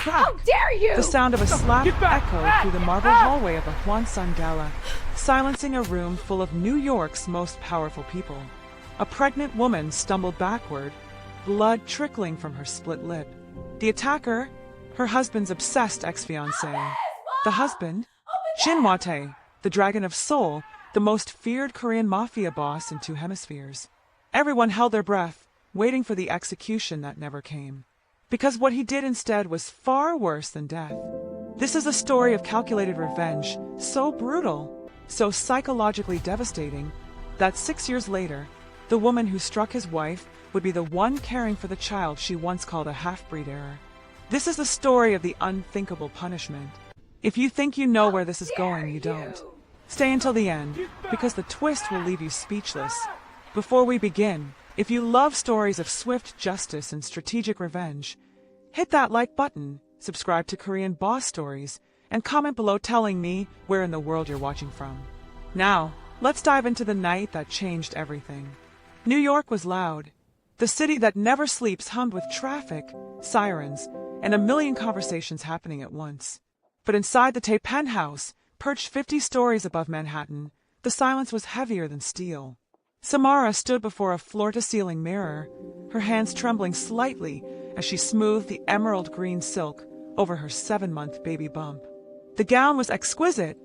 crack. How dare you! The sound of a slap echoed through the marble hallway of the Hwansung Gala, silencing a room full of New York's most powerful people. A pregnant woman stumbled backward, blood trickling from her split lip. The attacker, her husband's obsessed ex-fiancée. The husband, Chin-Hwa Tae, the Dragon of Seoul, the most feared Korean Mafia boss in two hemispheres. Everyone held their breath, waiting for the execution that never came. Because what he did instead was far worse than death. This is a story of calculated revenge, so brutal, so psychologically devastating, that 6 years later, the woman who struck his wife would be the one caring for the child she once called a half-breed heir. This is the story of the unthinkable punishment. If you think you know where this is going, you don't. Stay until the end, because the twist will leave you speechless. Before we begin, if you love stories of swift justice and strategic revenge, hit that like button, subscribe to Korean Boss Stories, and comment below telling me where in the world you're watching from. Now, let's dive into the night that changed everything. New York was loud. The city that never sleeps hummed with traffic, sirens, and a million conversations happening at once. But inside the Tae penthouse, perched 50 stories above Manhattan, the silence was heavier than steel. Samara stood before a floor-to-ceiling mirror, her hands trembling slightly as she smoothed the emerald green silk over her 7-month baby bump. The gown was exquisite,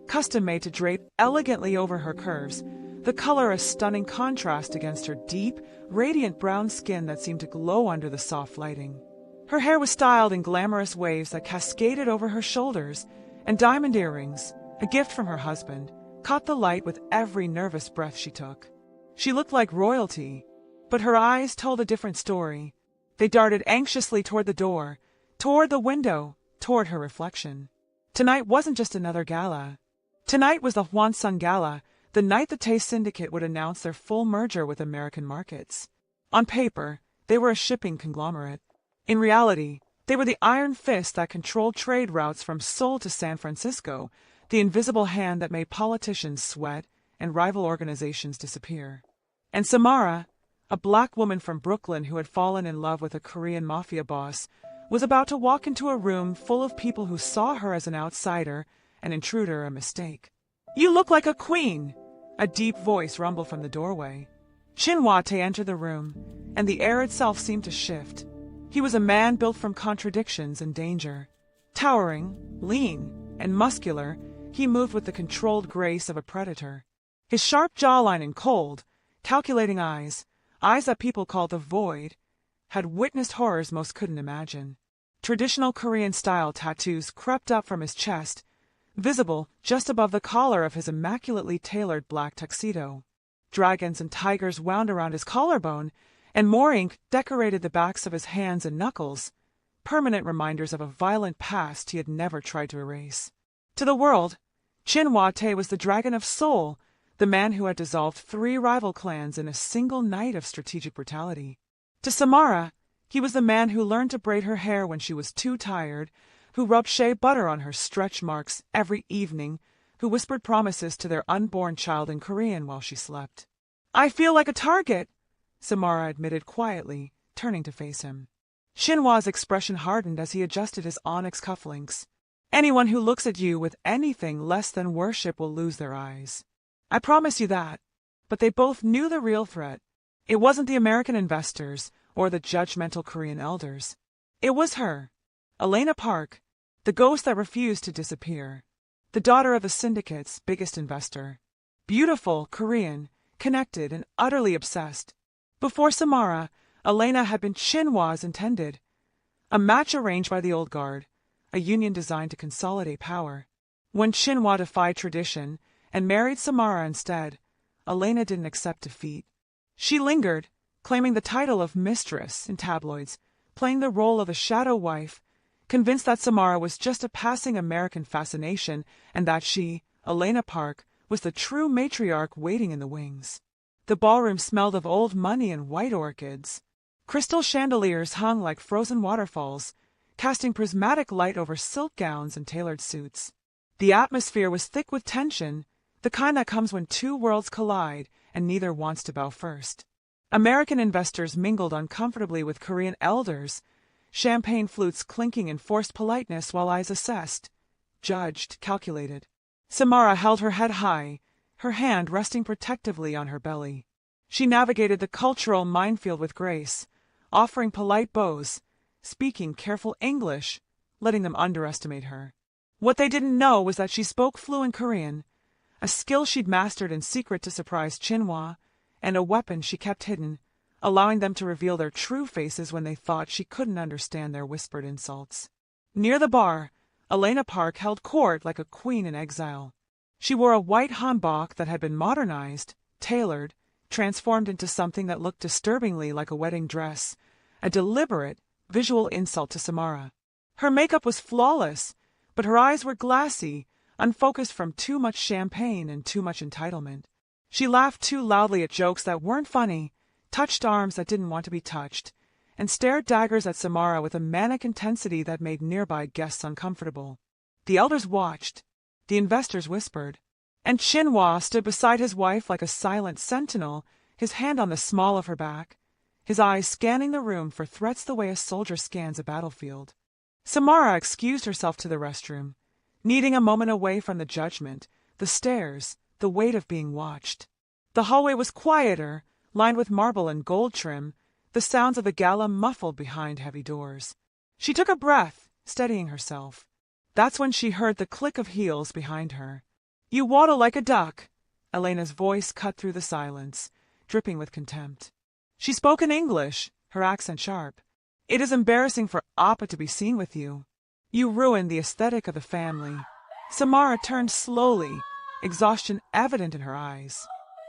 custom-made to drape elegantly over her curves, the color a stunning contrast against her deep, radiant brown skin that seemed to glow under the soft lighting. Her hair was styled in glamorous waves that cascaded over her shoulders, and diamond earrings, a gift from her husband, caught the light with every nervous breath she took. She looked like royalty, but her eyes told a different story. They darted anxiously toward the door, toward the window, toward her reflection. Tonight wasn't just another gala. Tonight was the Hwansung Gala, the night the Tae Syndicate would announce their full merger with American markets. On paper, they were a shipping conglomerate. In reality, they were the iron fist that controlled trade routes from Seoul to San Francisco, the invisible hand that made politicians sweat and rival organizations disappear. And Samara, a black woman from Brooklyn who had fallen in love with a Korean Mafia boss, was about to walk into a room full of people who saw her as an outsider, an intruder, a mistake. "You look like a queen!" A deep voice rumbled from the doorway. Chin-Hwa Tae entered the room, and the air itself seemed to shift. He was a man built from contradictions and danger. Towering, lean, and muscular, he moved with the controlled grace of a predator. His sharp jawline and cold, calculating eyes that people called the void, had witnessed horrors most couldn't imagine. Traditional Korean-style tattoos crept up from his chest, visible just above the collar of his immaculately tailored black tuxedo. Dragons and tigers wound around his collarbone, and more ink decorated the backs of his hands and knuckles, permanent reminders of a violent past he had never tried to erase. To the world, Chin-Hwa Tae was the Dragon of Seoul, the man who had dissolved 3 rival clans in a single night of strategic brutality. To Samara, he was the man who learned to braid her hair when she was too tired, who rubbed shea butter on her stretch marks every evening, who whispered promises to their unborn child in Korean while she slept. "I feel like a target," Samara admitted quietly, turning to face him. Chin-Hwa's expression hardened as he adjusted his onyx cufflinks. "Anyone who looks at you with anything less than worship will lose their eyes. I promise you that." But they both knew the real threat. It wasn't the American investors or the judgmental Korean elders. It was her, Elena Park, the ghost that refused to disappear, the daughter of the Syndicate's biggest investor. Beautiful, Korean, connected, and utterly obsessed. Before Samara, Elena had been Chin-Hwa's intended, a match arranged by the old guard, a union designed to consolidate power. When Chin-Hwa defied tradition and married Samara instead, Elena didn't accept defeat. She lingered, claiming the title of Mistress in tabloids, playing the role of a shadow wife, convinced that Samara was just a passing American fascination and that she, Elena Park, was the true matriarch waiting in the wings. The ballroom smelled of old money and white orchids. Crystal chandeliers hung like frozen waterfalls, casting prismatic light over silk gowns and tailored suits. The atmosphere was thick with tension, the kind that comes when two worlds collide and neither wants to bow first. American investors mingled uncomfortably with Korean elders, champagne flutes clinking in forced politeness while eyes assessed, judged, calculated. Samara held her head high, her hand resting protectively on her belly. She navigated the cultural minefield with grace, offering polite bows, speaking careful English, letting them underestimate her. What they didn't know was that she spoke fluent Korean, a skill she'd mastered in secret to surprise Chin-Hwa, and a weapon she kept hidden, allowing them to reveal their true faces when they thought she couldn't understand their whispered insults. Near the bar, Elena Park held court like a queen in exile. She wore a white hanbok that had been modernized, tailored, transformed into something that looked disturbingly like a wedding dress, a deliberate, visual insult to Samara. Her makeup was flawless, but her eyes were glassy, unfocused from too much champagne and too much entitlement. She laughed too loudly at jokes that weren't funny, touched arms that didn't want to be touched, and stared daggers at Samara with a manic intensity that made nearby guests uncomfortable. The elders watched, the investors whispered, and Chin-Hwa stood beside his wife like a silent sentinel, his hand on the small of her back, his eyes scanning the room for threats the way a soldier scans a battlefield. Samara excused herself to the restroom, needing a moment away from the judgment, the stares, the weight of being watched. The hallway was quieter, lined with marble and gold trim, the sounds of the gala muffled behind heavy doors. She took a breath, steadying herself. That's when she heard the click of heels behind her. "You waddle like a duck," Elena's voice cut through the silence, dripping with contempt. She spoke in English, her accent sharp. "It is embarrassing for Appa to be seen with you. You ruined the aesthetic of the family." Samara turned slowly, exhaustion evident in her eyes.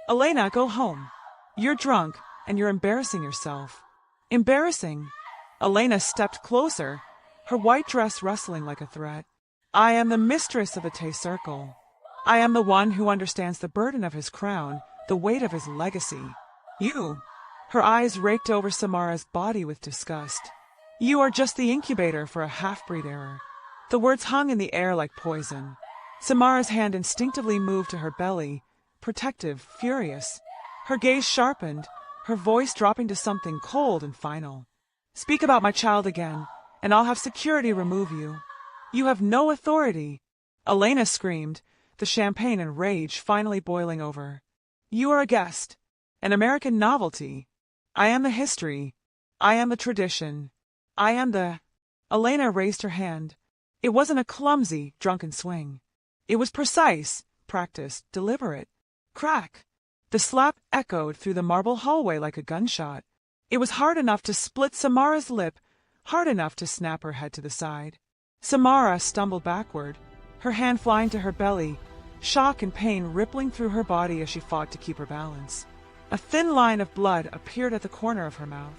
"Elena, go home. You're drunk, and you're embarrassing yourself." "Embarrassing?" Elena stepped closer, her white dress rustling like a threat. "I am the mistress of the Tae circle. I am the one who understands the burden of his crown, the weight of his legacy. You—" Her eyes raked over Samara's body with disgust. "You are just the incubator for a half-breed error." The words hung in the air like poison. Samara's hand instinctively moved to her belly, protective, furious. Her gaze sharpened, her voice dropping to something cold and final. "Speak about my child again, and I'll have security remove you. You have no authority." Elena screamed, the champagne and rage finally boiling over. "You are a guest, an American novelty. I am the history. I am the tradition. I am the—" Elena raised her hand. It wasn't a clumsy, drunken swing. It was precise, practiced, deliberate. Crack! The slap echoed through the marble hallway like a gunshot. It was hard enough to split Samara's lip, hard enough to snap her head to the side. Samara stumbled backward, her hand flying to her belly, shock and pain rippling through her body as she fought to keep her balance. A thin line of blood appeared at the corner of her mouth.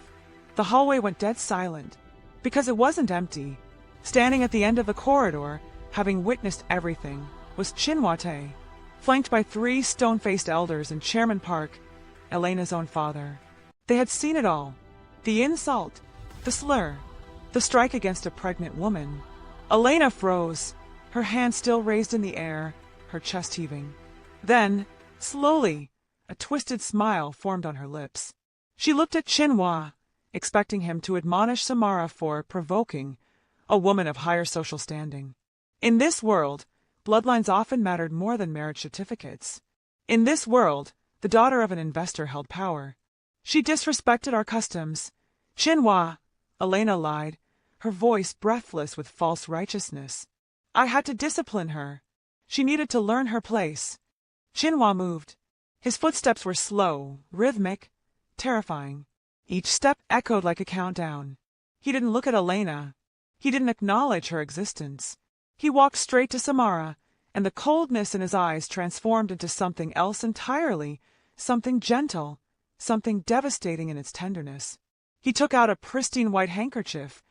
The hallway went dead silent, because it wasn't empty. Standing at the end of the corridor, having witnessed everything, was Chin-Hwa Tae, flanked by 3 stone-faced elders and Chairman Park, Elena's own father. They had seen it all. The insult, the slur, the strike against a pregnant woman. Elena froze, her hand still raised in the air, her chest heaving. Then, slowly, a twisted smile formed on her lips. She looked at Chin-Hwa, expecting him to admonish Samara for provoking a woman of higher social standing. In this world, bloodlines often mattered more than marriage certificates. In this world, the daughter of an investor held power. "She disrespected our customs. Chin-Hwa," Elena lied, her voice breathless with false righteousness. "I had to discipline her. She needed to learn her place." Chin-Hwa moved. His footsteps were slow, rhythmic, terrifying. Each step echoed like a countdown. He didn't look at Elena. He didn't acknowledge her existence. He walked straight to Samara, and the coldness in his eyes transformed into something else entirely, something gentle, something devastating in its tenderness. He took out a pristine white handkerchief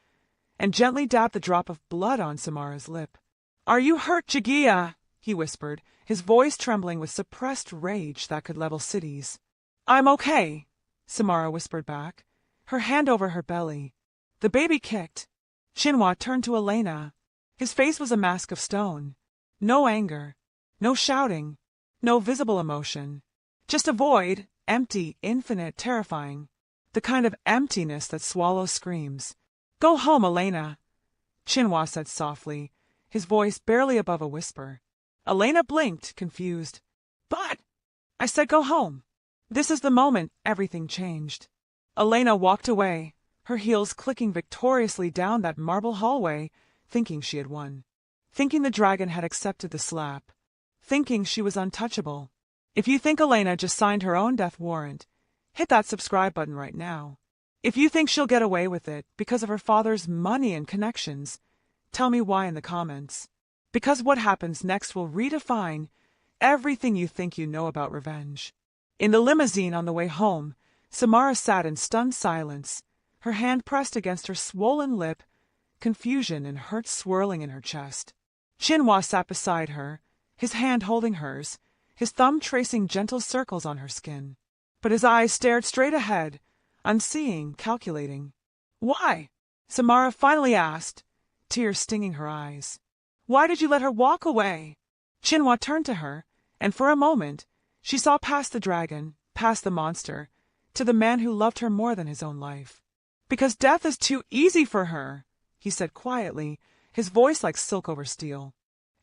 and gently dabbed the drop of blood on Samara's lip. "Are you hurt, Jagia?" he whispered, his voice trembling with suppressed rage that could level cities. "I'm okay," Samara whispered back, her hand over her belly. The baby kicked. Chin-Hwa turned to Elena. His face was a mask of stone. No anger, no shouting, no visible emotion. Just a void, empty, infinite, terrifying. The kind of emptiness that swallows screams. Go home, Elena, Chin-Hwa said softly, his voice barely above a whisper. Elena blinked, confused. But I said go home. This is the moment everything changed. Elena walked away, her heels clicking victoriously down that marble hallway, thinking she had won. Thinking the dragon had accepted the slap. Thinking she was untouchable. If you think Elena just signed her own death warrant, hit that subscribe button right now. If you think she'll get away with it because of her father's money and connections, tell me why in the comments. Because what happens next will redefine everything you think you know about revenge. In the limousine on the way home, Samara sat in stunned silence, her hand pressed against her swollen lip, confusion and hurt swirling in her chest. Chin-Hwa sat beside her, his hand holding hers, his thumb tracing gentle circles on her skin. But his eyes stared straight ahead, unseeing, calculating. Why? Samara finally asked, tears stinging her eyes. Why did you let her walk away? Chin-Hwa turned to her, and for a moment, she saw past the dragon, past the monster, to the man who loved her more than his own life. Because death is too easy for her, he said quietly, his voice like silk over steel.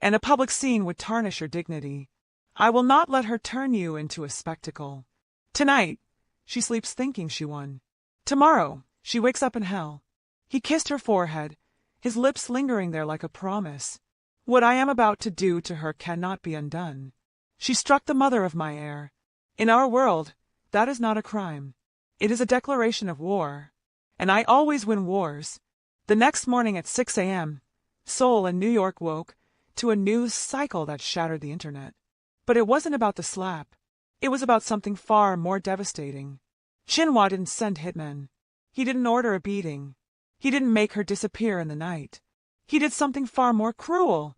And a public scene would tarnish her dignity. I will not let her turn you into a spectacle. Tonight, she sleeps thinking she won. Tomorrow, she wakes up in hell. He kissed her forehead, his lips lingering there like a promise. What I am about to do to her cannot be undone. She struck the mother of my heir. In our world, that is not a crime. It is a declaration of war. And I always win wars. The next morning at 6 a.m., Seoul and New York woke to a news cycle that shattered the internet. But it wasn't about the slap. It was about something far more devastating. Chin-Hwa didn't send hitmen. He didn't order a beating. He didn't make her disappear in the night. He did something far more cruel,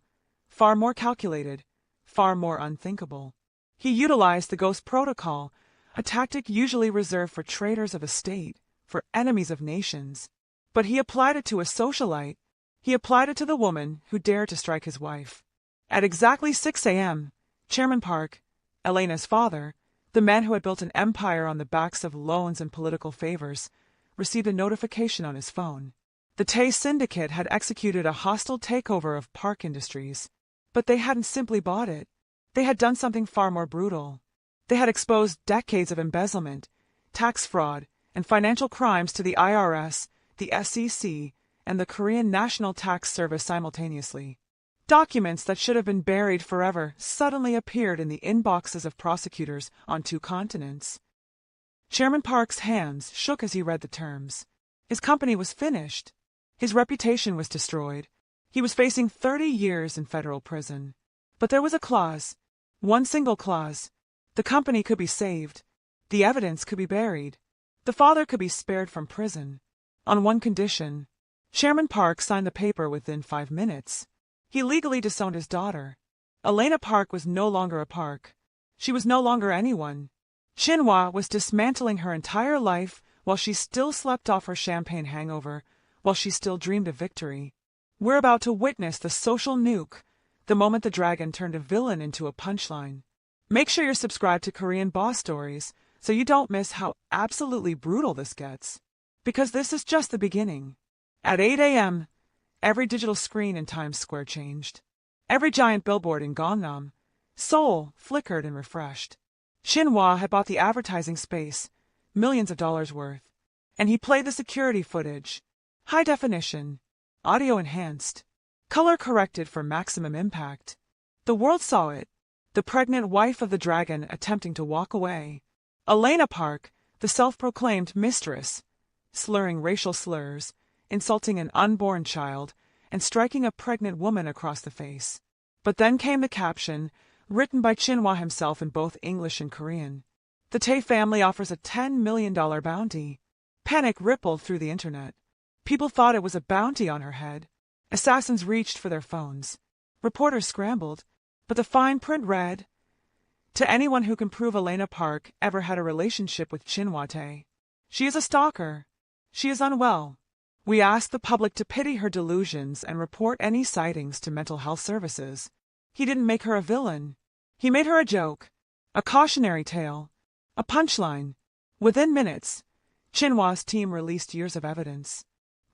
far more calculated, far more unthinkable. He utilized the ghost protocol, a tactic usually reserved for traitors of a state, for enemies of nations. But he applied it to a socialite. He applied it to the woman who dared to strike his wife. At exactly 6 a.m., Chairman Park, Elena's father, the man who had built an empire on the backs of loans and political favors, received a notification on his phone. The Tae Syndicate had executed a hostile takeover of Park Industries. But they hadn't simply bought it. They had done something far more brutal. They had exposed decades of embezzlement, tax fraud, and financial crimes to the IRS, the SEC, and the Korean National Tax Service simultaneously. Documents that should have been buried forever suddenly appeared in the inboxes of prosecutors on 2 continents. Chairman Park's hands shook as he read the terms. His company was finished. His reputation was destroyed. He was facing 30 years in federal prison. But there was a clause, one single clause. The company could be saved. The evidence could be buried. The father could be spared from prison. On one condition. Chairman Park signed the paper within 5 minutes. He legally disowned his daughter. Elena Park was no longer a Park. She was no longer anyone. Chin-Hwa was dismantling her entire life while she still slept off her champagne hangover, while she still dreamed of victory. We're about to witness the social nuke, the moment the dragon turned a villain into a punchline. Make sure you're subscribed to Korean Boss Stories so you don't miss how absolutely brutal this gets. Because this is just the beginning. At 8 a.m., every digital screen in Times Square changed. Every giant billboard in Gangnam, Seoul, flickered and refreshed. Chin-Hwa had bought the advertising space, millions of dollars worth, and he played the security footage. High definition, audio enhanced, color corrected for maximum impact. The world saw it. The pregnant wife of the dragon attempting to walk away. Elena Park, the self-proclaimed mistress, slurring racial slurs, insulting an unborn child, and striking a pregnant woman across the face. But then came the caption, written by Chin-Hwa himself in both English and Korean. The Tae family offers a $10 million bounty. Panic rippled through the internet. People thought it was a bounty on her head. Assassins reached for their phones. Reporters scrambled, but the fine print read, "To anyone who can prove Elena Park ever had a relationship with Chin-Hwa Tae. She is a stalker. She is unwell. We ask the public to pity her delusions and report any sightings to mental health services." He didn't make her a villain. He made her a joke, a cautionary tale, a punchline. Within minutes, Chin-Hwa's team released years of evidence.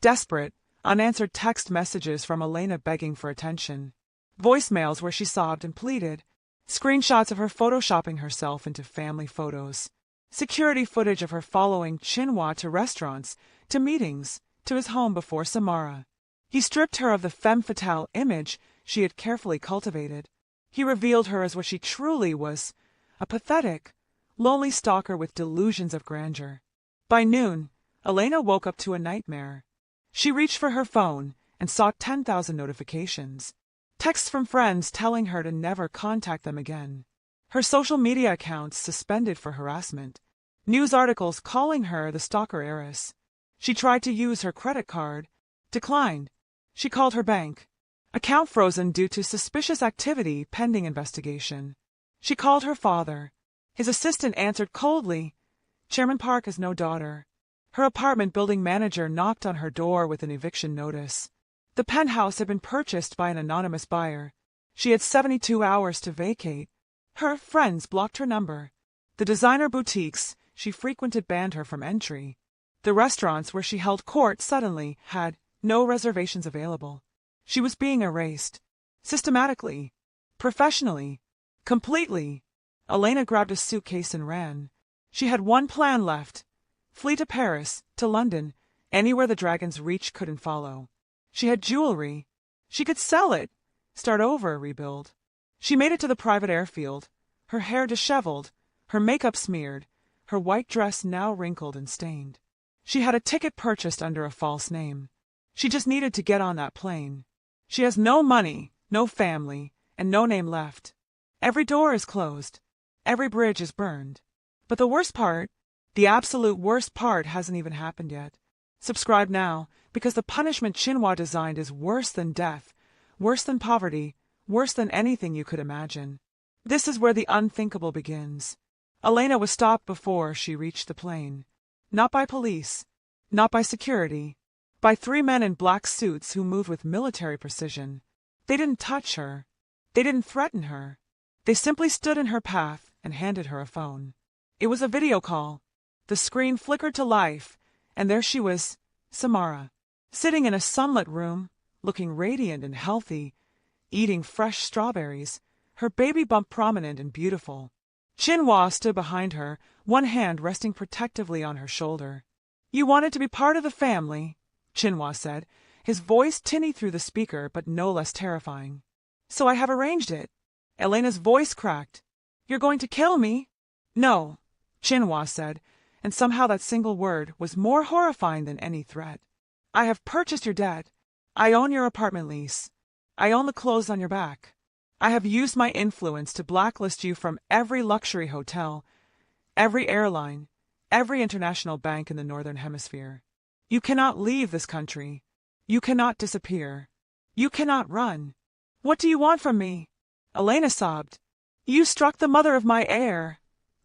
Desperate, unanswered text messages from Elena begging for attention. Voicemails where she sobbed and pleaded. Screenshots of her photoshopping herself into family photos. Security footage of her following Chin-Hwa to restaurants, to meetings, to his home before Samara. He stripped her of the femme fatale image she had carefully cultivated. He revealed her as what she truly was, a pathetic, lonely stalker with delusions of grandeur. By noon, Elena woke up to a nightmare. She reached for her phone and saw 10,000 notifications. Texts from friends telling her to never contact them again. Her social media accounts suspended for harassment. News articles calling her the stalker heiress. She tried to use her credit card. Declined. She called her bank. Account frozen due to suspicious activity pending investigation. She called her father. His assistant answered coldly. Chairman Park has no daughter. Her apartment building manager knocked on her door with an eviction notice. The penthouse had been purchased by an anonymous buyer. She had 72 hours to vacate. Her friends blocked her number. The designer boutiques she frequented banned her from entry. The restaurants where she held court suddenly had no reservations available. She was being erased. Systematically. Professionally. Completely. Elena grabbed a suitcase and ran. She had one plan left. Flee to Paris, to London, anywhere the dragon's reach couldn't follow. She had jewelry. She could sell it. Start over, rebuild. She made it to the private airfield, her hair disheveled, her makeup smeared, her white dress now wrinkled and stained. She had a ticket purchased under a false name. She just needed to get on that plane. She has no money, no family, and no name left. Every door is closed. Every bridge is burned. But the worst part, the absolute worst part, hasn't even happened yet. Subscribe now, because the punishment Chin-Hwa designed is worse than death, worse than poverty, worse than anything you could imagine. This is where the unthinkable begins. Elena was stopped before she reached the plane. Not by police, not by security, by 3 men in black suits who moved with military precision. They didn't touch her. They didn't threaten her. They simply stood in her path and handed her a phone. It was a video call. The screen flickered to life, and there she was, Samara, sitting in a sunlit room, looking radiant and healthy, eating fresh strawberries, her baby bump prominent and beautiful. Chin-Hwa stood behind her, one hand resting protectively on her shoulder. "You wanted to be part of the family," Chin-Hwa said, his voice tinny through the speaker but no less terrifying. "So I have arranged it." Elena's voice cracked. "You're going to kill me?" "No," Chin-Hwa said, and somehow that single word was more horrifying than any threat. "I have purchased your debt. I own your apartment lease. I own the clothes on your back. I have used my influence to blacklist you from every luxury hotel, every airline, every international bank in the Northern Hemisphere. You cannot leave this country. You cannot disappear. You cannot run. What do you want from me?" Elena sobbed. "You struck the mother of my heir,"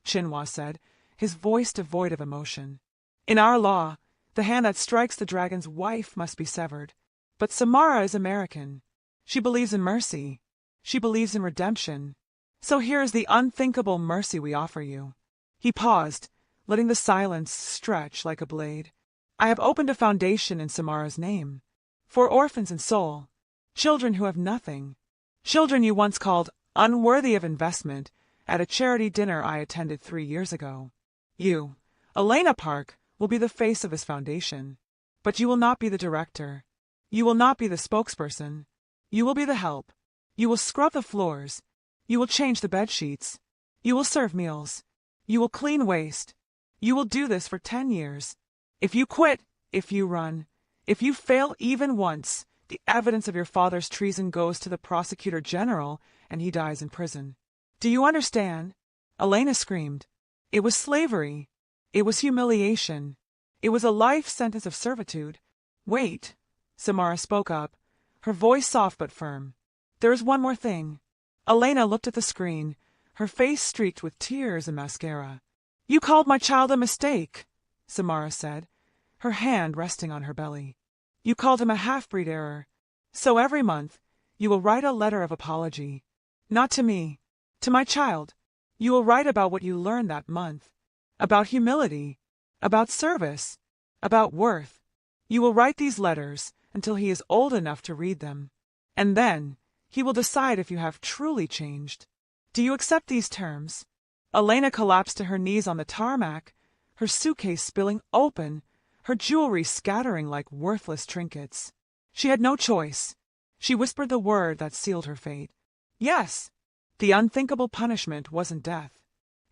Chin-Hwa said, his voice devoid of emotion. "In our law, the hand that strikes the dragon's wife must be severed. But Samara is American. She believes in mercy. She believes in redemption. So here is the unthinkable mercy we offer you." He paused, letting the silence stretch like a blade. "I have opened a foundation in Samara's name. For orphans in Seoul. Children who have nothing. Children you once called unworthy of investment at a charity dinner I attended 3 years ago. You, Elena Park, will be the face of this foundation. But you will not be the director. You will not be the spokesperson. You will be the help. You will scrub the floors. You will change the bed sheets. You will serve meals. You will clean waste. You will do this for 10 years. If you quit, if you run, if you fail even once, the evidence of your father's treason goes to the prosecutor general and he dies in prison. Do you understand?" Elena screamed. It was slavery. It was humiliation. It was a life sentence of servitude. "Wait," Samara spoke up, her voice soft but firm. "There is one more thing." Elena looked at the screen, her face streaked with tears and mascara. "You called my child a mistake," Samara said, her hand resting on her belly. "You called him a half-breed error. So every month, you will write a letter of apology. Not to me, to my child. You will write about what you learned that month. About humility. About service. About worth. You will write these letters until he is old enough to read them, and then he will decide if you have truly changed. Do you accept these terms?" Elena collapsed to her knees on the tarmac, her suitcase spilling open, her jewelry scattering like worthless trinkets. She had no choice. She whispered the word that sealed her fate. Yes. The unthinkable punishment wasn't death.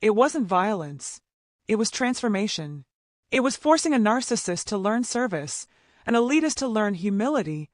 It wasn't violence. It was transformation. It was forcing a narcissist to learn service, an elitist to learn humility,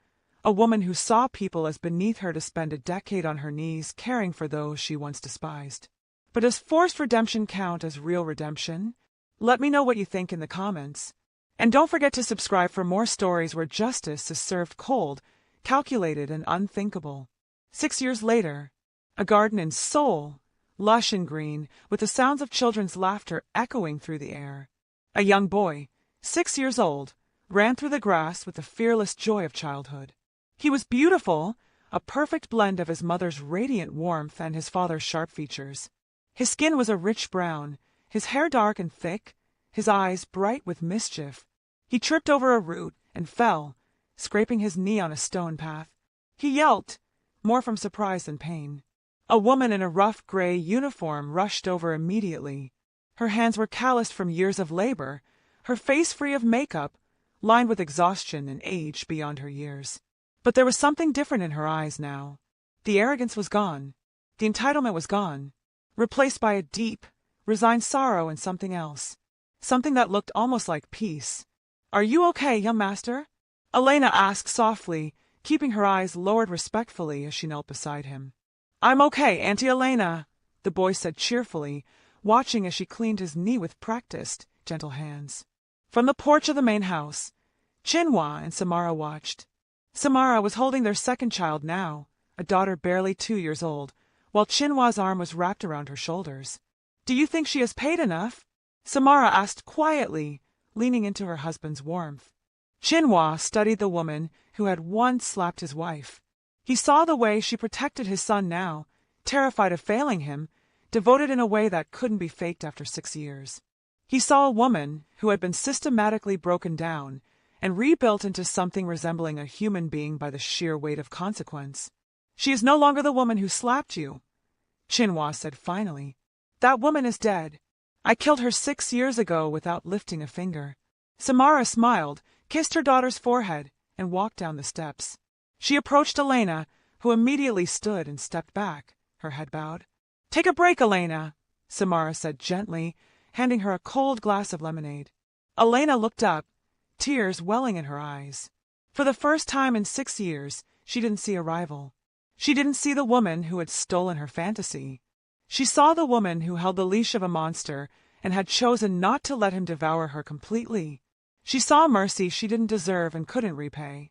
a woman who saw people as beneath her to spend a decade on her knees caring for those she once despised. But does forced redemption count as real redemption? Let me know what you think in the comments. And don't forget to subscribe for more stories where justice is served cold, calculated, and unthinkable. 6 years later, a garden in Seoul, lush and green, with the sounds of children's laughter echoing through the air. A young boy, 6 years old, ran through the grass with the fearless joy of childhood. He was beautiful, a perfect blend of his mother's radiant warmth and his father's sharp features. His skin was a rich brown, his hair dark and thick, his eyes bright with mischief. He tripped over a root and fell, scraping his knee on a stone path. He yelped, more from surprise than pain. A woman in a rough gray uniform rushed over immediately. Her hands were calloused from years of labor, her face free of makeup, lined with exhaustion and age beyond her years. But there was something different in her eyes now. The arrogance was gone. The entitlement was gone, replaced by a deep, resigned sorrow and something else. Something that looked almost like peace. "Are you okay, young master?" Elena asked softly, keeping her eyes lowered respectfully as she knelt beside him. "I'm okay, Auntie Elena," the boy said cheerfully, watching as she cleaned his knee with practiced, gentle hands. From the porch of the main house, Chin-Hwa and Samara watched. Samara was holding their second child now, a daughter barely 2 years old, while Chin-Hwa's arm was wrapped around her shoulders. "Do you think she has paid enough?" Samara asked quietly, leaning into her husband's warmth. Chin-Hwa studied the woman who had once slapped his wife. He saw the way she protected his son now, terrified of failing him, devoted in a way that couldn't be faked after 6 years. He saw a woman who had been systematically broken down and rebuilt into something resembling a human being by the sheer weight of consequence. "She is no longer the woman who slapped you," Chin-Hwa said finally. "That woman is dead. I killed her 6 years ago without lifting a finger." Samara smiled, kissed her daughter's forehead, and walked down the steps. She approached Elena, who immediately stood and stepped back, her head bowed. "Take a break, Elena," Samara said gently, handing her a cold glass of lemonade. Elena looked up, tears welling in her eyes. For the first time in 6 years, she didn't see a rival. She didn't see the woman who had stolen her fantasy. She saw the woman who held the leash of a monster and had chosen not to let him devour her completely. She saw mercy she didn't deserve and couldn't repay.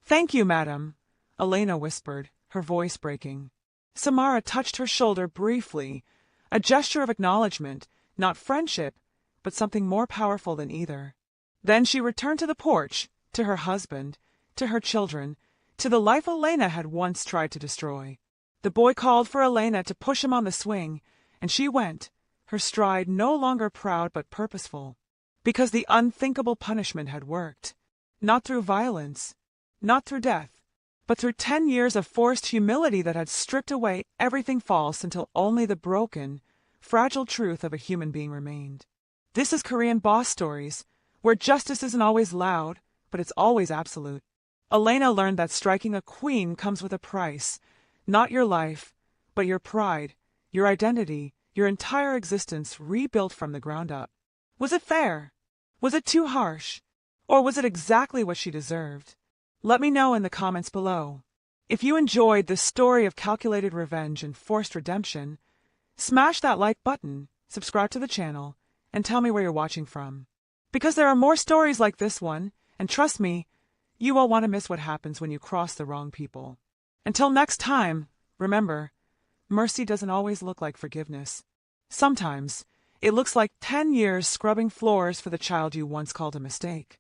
"Thank you, madam," Elena whispered, her voice breaking. Samara touched her shoulder briefly, a gesture of acknowledgement, not friendship, but something more powerful than either. Then she returned to the porch, to her husband, to her children, to the life Elena had once tried to destroy. The boy called for Elena to push him on the swing, and she went, her stride no longer proud but purposeful. Because the unthinkable punishment had worked. Not through violence, not through death, but through 10 years of forced humility that had stripped away everything false until only the broken, fragile truth of a human being remained. This is Korean boss stories, where justice isn't always loud, but it's always absolute. Elena learned that striking a queen comes with a price, not your life, but your pride, your identity, your entire existence rebuilt from the ground up. Was it fair? Was it too harsh? Or was it exactly what she deserved? Let me know in the comments below. If you enjoyed this story of calculated revenge and forced redemption, smash that like button, subscribe to the channel, and tell me where you're watching from. Because there are more stories like this one, and trust me, you won't want to miss what happens when you cross the wrong people. Until next time, remember, mercy doesn't always look like forgiveness. Sometimes, it looks like 10 years scrubbing floors for the child you once called a mistake.